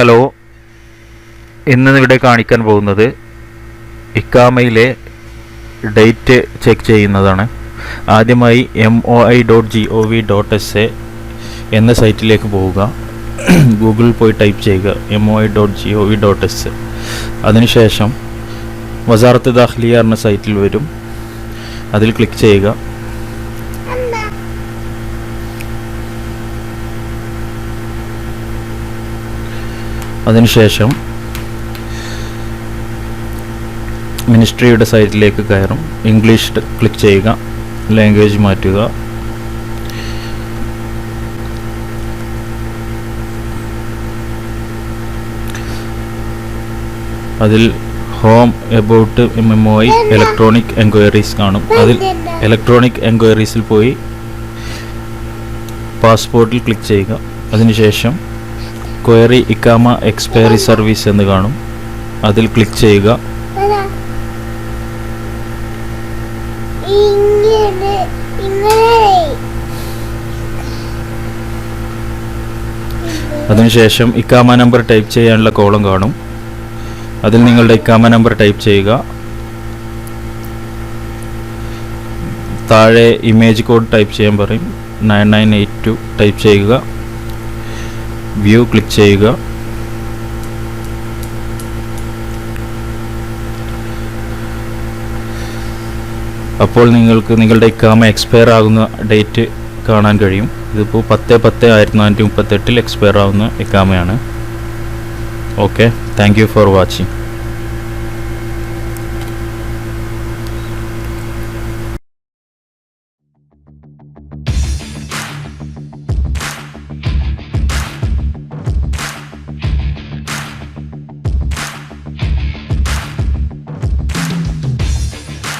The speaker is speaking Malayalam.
ഹലോ, ഇന്നിവിടെ കാണിക്കാൻ പോകുന്നത് ഇക്കാമയിലെ ഡേറ്റ് ചെക്ക് ചെയ്യുന്നതാണ്. ആദ്യമായി moi.gov.sa എന്ന സൈറ്റിലേക്ക് പോവുക. ഗൂഗിളിൽ പോയി ടൈപ്പ് ചെയ്യുക moi.gov.sa. അതിനുശേഷം വസാറത്ത് ദാഖിലിയ എന്ന സൈറ്റിൽ വരും. അതിൽ ക്ലിക്ക് ചെയ്യുക. അതിനുശേഷം മിനിസ്ട്രിയുടെ സൈറ്റിലേക്ക് കയറും. ഇംഗ്ലീഷ് ക്ലിക്ക് ചെയ്യുക. ലാംഗ്വേജ് മാറ്റുക. അതിൽ home about MOI electronic enquiries കാണും. അതിൽ ഇലക്ട്രോണിക് എൻക്വയറീസിൽ പോയി പാസ്പോർട്ടിൽ ക്ലിക്ക് ചെയ്യുക. അതിനുശേഷം ക്വയറി ഇക്കാമ എക്സ്പയറി സർവീസ് എന്ന് കാണും. അതിൽ ക്ലിക്ക് ചെയ്യുക. അതിനുശേഷം ഇക്കാമ നമ്പർ ടൈപ്പ് ചെയ്യാനുള്ള കോളം കാണും. അതിൽ നിങ്ങളുടെ ഇക്കാമ നമ്പർ ടൈപ്പ് ചെയ്യുക. താഴെ ഇമേജ് കോഡ് ടൈപ്പ് ചെയ്യാൻ പറയും. 9982 ടൈപ്പ് ചെയ്യുക. വ്യൂ ക്ലിക്ക് ചെയ്യുക. അപ്പോൾ നിങ്ങൾക്ക് നിങ്ങളുടെ ഇക്കാമ എക്സ്പയർ ആകുന്ന ഡേറ്റ് കാണാൻ കഴിയും. ഇതിപ്പോൾ 10/10/1938 എക്സ്പയർ ആവുന്ന ഇക്കാമയാണ്. Okay, thank you for watching.